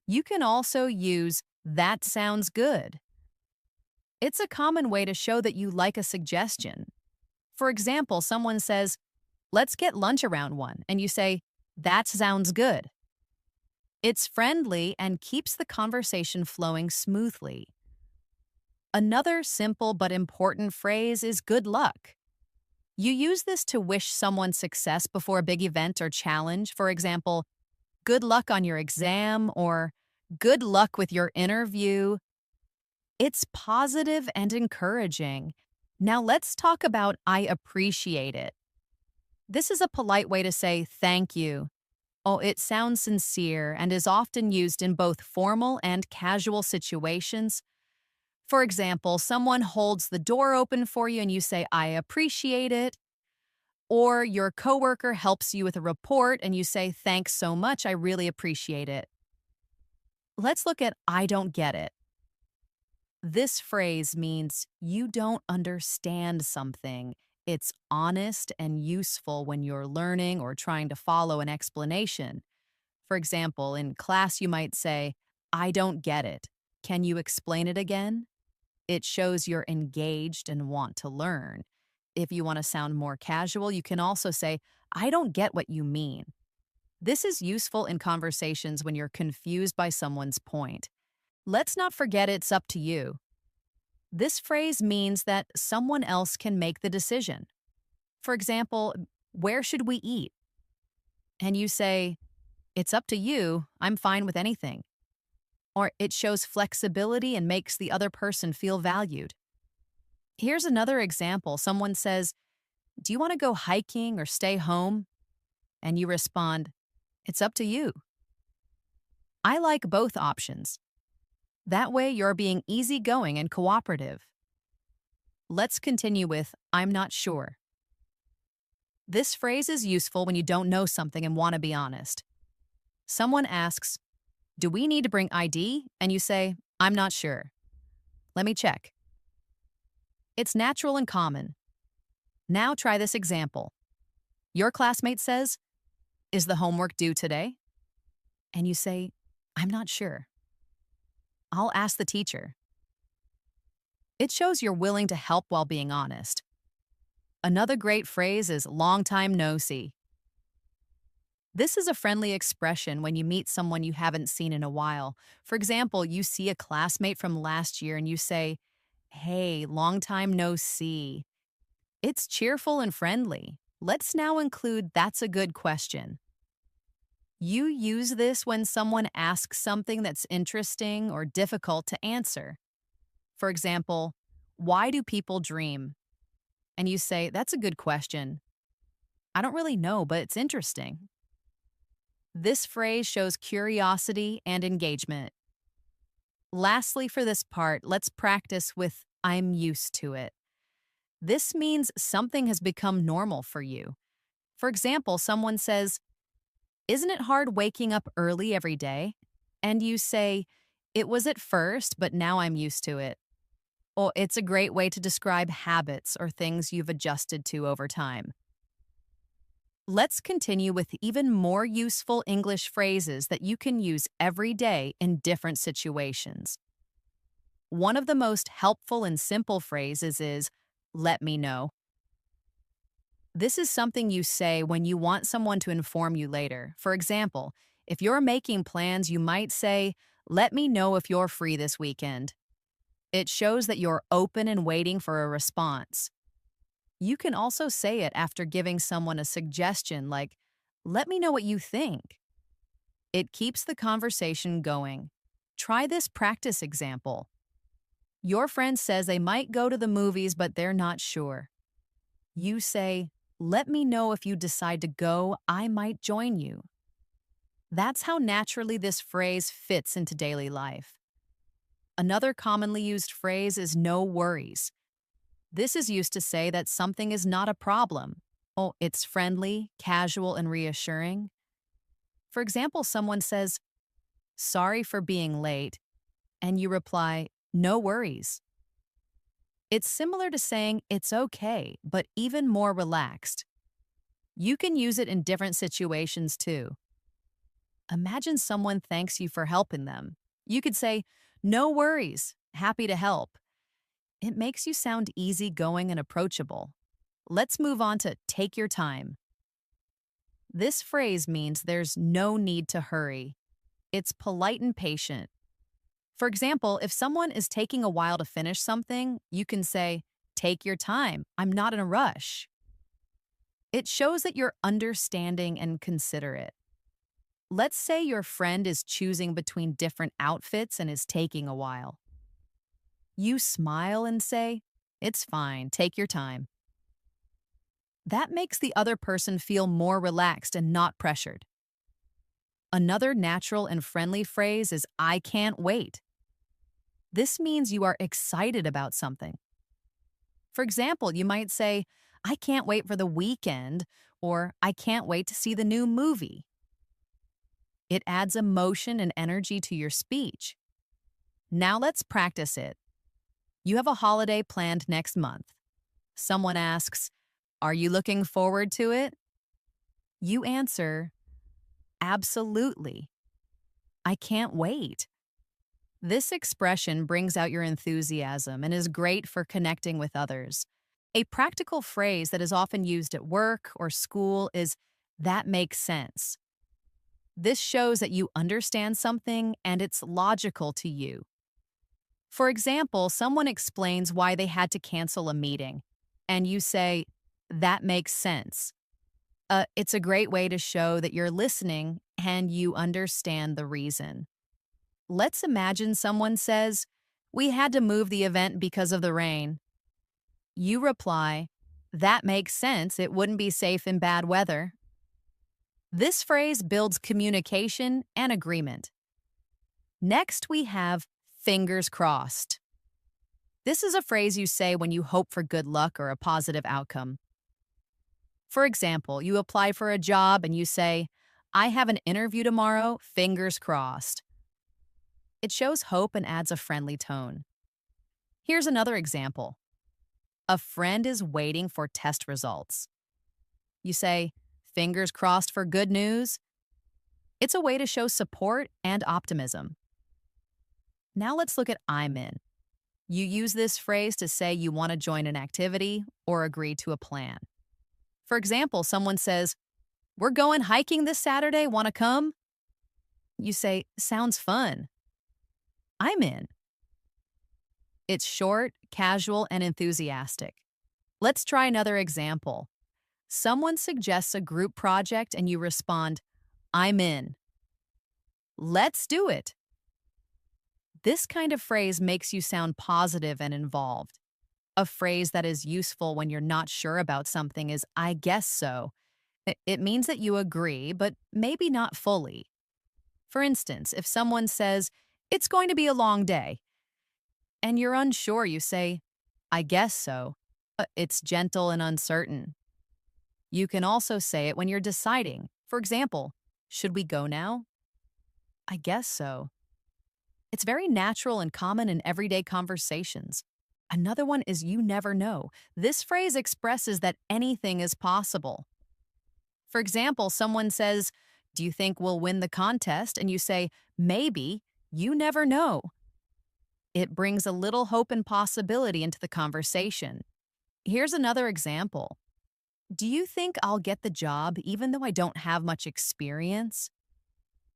You can also use that sounds good. It's a common way to show that you like a suggestion. For example, someone says, let's get lunch around 1, and you say, that sounds good. It's friendly and keeps the conversation flowing smoothly. Another simple but important phrase is good luck. You use this to wish someone success before a big event or challenge. For example, good luck on your exam or good luck with your interview. It's positive and encouraging. Now let's talk about I appreciate it. This is a polite way to say thank you. Oh, it sounds sincere and is often used in both formal and casual situations. For example, someone holds the door open for you and you say, I appreciate it. Or your coworker helps you with a report and you say, thanks so much, I really appreciate it. Let's look at I don't get it. This phrase means you don't understand something. It's honest and useful when you're learning or trying to follow an explanation. For example, in class you might say, I don't get it. Can you explain it again? It shows you're engaged and want to learn. If you want to sound more casual, you can also say, I don't get what you mean. This is useful in conversations when you're confused by someone's point. Let's not forget it's up to you. This phrase means that someone else can make the decision. For example, where should we eat? And you say, it's up to you, I'm fine with anything. Or it shows flexibility and makes the other person feel valued. Here's another example. Someone says, do you want to go hiking or stay home? And you respond, it's up to you. I like both options. That way, you're being easygoing and cooperative. Let's continue with, I'm not sure. This phrase is useful when you don't know something and want to be honest. Someone asks, do we need to bring ID? And you say, I'm not sure. Let me check. It's natural and common. Now try this example. Your classmate says, is the homework due today? And you say, I'm not sure. I'll ask the teacher. It shows you're willing to help while being honest. Another great phrase is long time no see. This is a friendly expression when you meet someone you haven't seen in a while. For example, you see a classmate from last year and you say, hey, long time no see. It's cheerful and friendly. Let's now include that's a good question. You use this when someone asks something that's interesting or difficult to answer. For example, why do people dream? And you say, that's a good question. I don't really know, but it's interesting. This phrase shows curiosity and engagement. Lastly, for this part, let's practice with I'm used to it. This means something has become normal for you. For example, someone says, isn't it hard waking up early every day? And you say, it was at first, but now I'm used to it. Or it's a great way to describe habits or things you've adjusted to over time. Let's continue with even more useful English phrases that you can use every day in different situations. One of the most helpful and simple phrases is, let me know. This is something you say when you want someone to inform you later. For example, if you're making plans, you might say, let me know if you're free this weekend. It shows that you're open and waiting for a response. You can also say it after giving someone a suggestion like, let me know what you think. It keeps the conversation going. Try this practice example. Your friend says they might go to the movies, but they're not sure. You say, let me know if you decide to go, I might join you. That's how naturally this phrase fits into daily life. Another commonly used phrase is no worries. This is used to say that something is not a problem. Oh, it's friendly, casual, and reassuring. For example, someone says, sorry for being late, and you reply, no worries. It's similar to saying it's okay, but even more relaxed. You can use it in different situations too. Imagine someone thanks you for helping them. You could say, no worries, happy to help. It makes you sound easygoing and approachable. Let's move on to take your time. This phrase means there's no need to hurry. It's polite and patient. For example, if someone is taking a while to finish something, you can say, take your time, I'm not in a rush. It shows that you're understanding and considerate. Let's say your friend is choosing between different outfits and is taking a while. You smile and say, it's fine, take your time. That makes the other person feel more relaxed and not pressured. Another natural and friendly phrase is, I can't wait. This means you are excited about something. For example, you might say, I can't wait for the weekend, or I can't wait to see the new movie. It adds emotion and energy to your speech. Now let's practice it. You have a holiday planned next month. Someone asks, are you looking forward to it? You answer, absolutely. I can't wait. This expression brings out your enthusiasm and is great for connecting with others. A practical phrase that is often used at work or school is, that makes sense. This shows that you understand something and it's logical to you. For example, someone explains why they had to cancel a meeting, and you say, that makes sense. It's a great way to show that you're listening and you understand the reason. Let's imagine someone says, we had to move the event because of the rain. You reply, that makes sense. It wouldn't be safe in bad weather. This phrase builds communication and agreement. Next, we have fingers crossed. This is a phrase you say when you hope for good luck or a positive outcome. For example, you apply for a job and you say, I have an interview tomorrow, fingers crossed. It shows hope and adds a friendly tone. Here's another example. A friend is waiting for test results. You say, fingers crossed for good news. It's a way to show support and optimism. Now let's look at I'm in. You use this phrase to say you want to join an activity or agree to a plan. For example, someone says, we're going hiking this Saturday, want to come? You say, sounds fun. I'm in. It's short, casual, and enthusiastic. Let's try another example. Someone suggests a group project and you respond, I'm in. Let's do it. This kind of phrase makes you sound positive and involved. A phrase that is useful when you're not sure about something is, I guess so. It means that you agree, but maybe not fully. For instance, if someone says, it's going to be a long day, and you're unsure, you say, I guess so. It's gentle and uncertain. You can also say it when you're deciding. For example, should we go now? I guess so. It's very natural and common in everyday conversations. Another one is you never know. This phrase expresses that anything is possible. For example, someone says, do you think we'll win the contest? And you say, maybe, you never know. It brings a little hope and possibility into the conversation. Here's another example. Do you think I'll get the job even though I don't have much experience?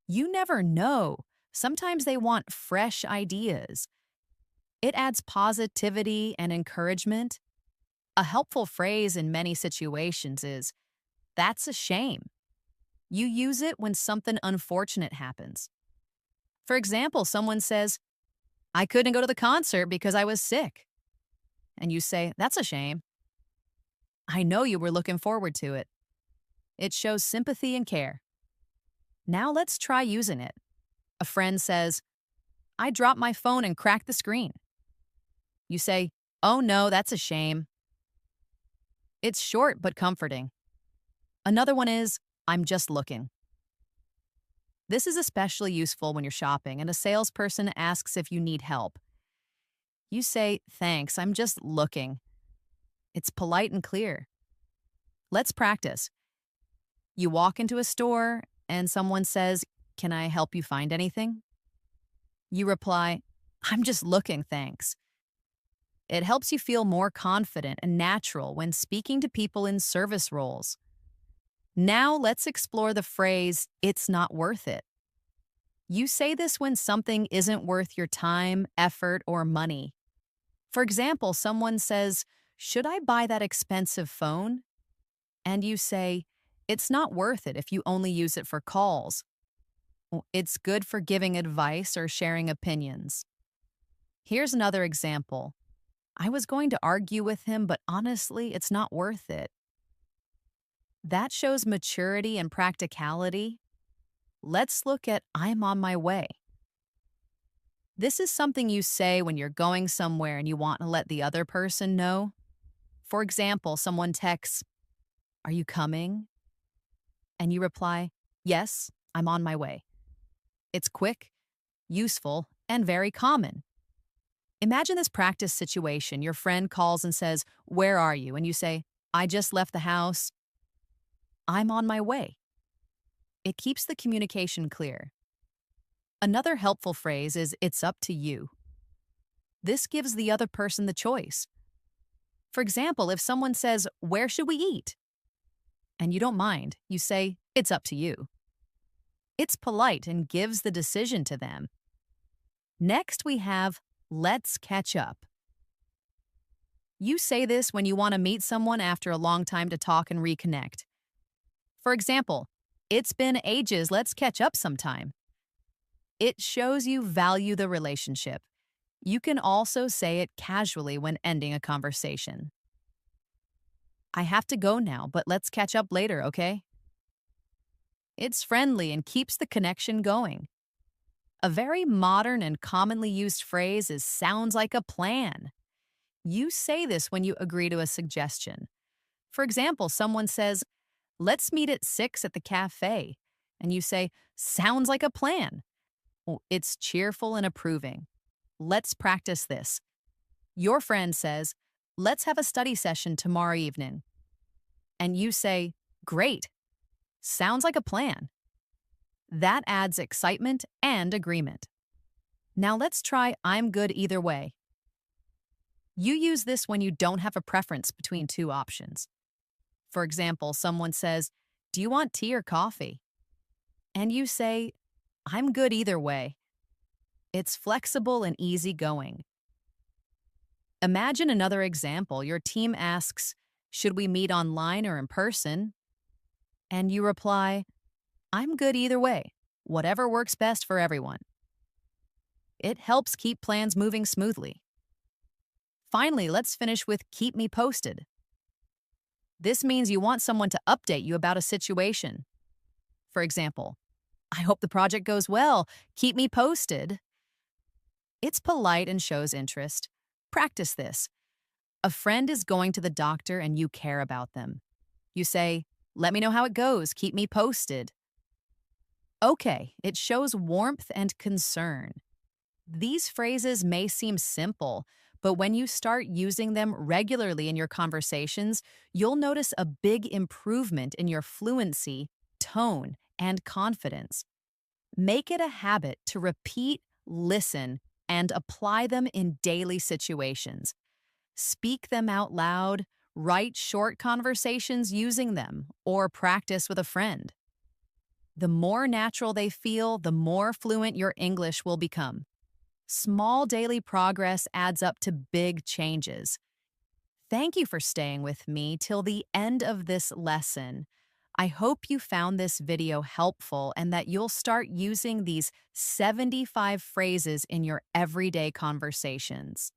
You never know. Sometimes they want fresh ideas. It adds positivity and encouragement. A helpful phrase in many situations is, that's a shame. You use it when something unfortunate happens. For example, someone says, I couldn't go to the concert because I was sick. And you say, that's a shame. I know you were looking forward to it. It shows sympathy and care. Now let's try using it. A friend says, I dropped my phone and cracked the screen. You say, oh no, that's a shame. It's short but comforting. Another one is, I'm just looking. This is especially useful when you're shopping and a salesperson asks if you need help. You say, thanks, I'm just looking. It's polite and clear. Let's practice. You walk into a store and someone says, can I help you find anything? You reply, I'm just looking, thanks. It helps you feel more confident and natural when speaking to people in service roles. Now let's explore the phrase, it's not worth it. You say this when something isn't worth your time, effort, or money. For example, someone says, should I buy that expensive phone? And you say, it's not worth it if you only use it for calls. It's good for giving advice or sharing opinions. Here's another example. I was going to argue with him, but honestly, it's not worth it. That shows maturity and practicality. Let's look at I'm on my way. This is something you say when you're going somewhere and you want to let the other person know. For example, someone texts, are you coming? And you reply, yes, I'm on my way. It's quick, useful, and very common. Imagine this practice situation. Your friend calls and says, where are you? And you say, I just left the house. I'm on my way. It keeps the communication clear. Another helpful phrase is, it's up to you. This gives the other person the choice. For example, if someone says, where should we eat? And you don't mind, you say, it's up to you. It's polite and gives the decision to them. Next, we have, let's catch up. You say this when you want to meet someone after a long time to talk and reconnect. For example, it's been ages, let's catch up sometime. It shows you value the relationship. You can also say it casually when ending a conversation. I have to go now, but let's catch up later, okay? It's friendly and keeps the connection going. A very modern and commonly used phrase is sounds like a plan. You say this when you agree to a suggestion. For example, someone says, let's meet at 6 at the cafe. And you say, sounds like a plan. Well, it's cheerful and approving. Let's practice this. Your friend says, let's have a study session tomorrow evening. And you say, great. Sounds like a plan. That adds excitement and agreement. Now let's try I'm good either way. You use this when you don't have a preference between two options. For example, someone says, do you want tea or coffee? And you say, I'm good either way. It's flexible and easygoing. Imagine another example. Your team asks, should we meet online or in person? And you reply, I'm good either way, whatever works best for everyone. It helps keep plans moving smoothly. Finally, let's finish with keep me posted. This means you want someone to update you about a situation. For example, I hope the project goes well. Keep me posted. It's polite and shows interest. Practice this. A friend is going to the doctor and you care about them. You say, let me know how it goes. Keep me posted. Okay, it shows warmth and concern. These phrases may seem simple, but when you start using them regularly in your conversations, you'll notice a big improvement in your fluency, tone, and confidence. Make it a habit to repeat, listen, and apply them in daily situations. Speak them out loud, write short conversations using them, or practice with a friend. The more natural they feel, the more fluent your English will become. Small daily progress adds up to big changes. Thank you for staying with me till the end of this lesson. I hope you found this video helpful and that you'll start using these 75 phrases in your everyday conversations.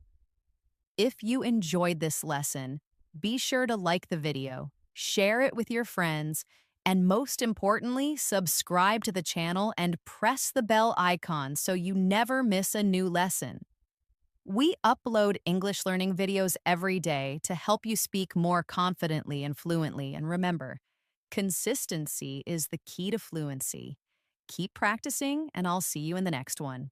If you enjoyed this lesson, be sure to like the video, share it with your friends, and most importantly, subscribe to the channel and press the bell icon so you never miss a new lesson. We upload English learning videos every day to help you speak more confidently and fluently. And remember, consistency is the key to fluency. Keep practicing, and I'll see you in the next one.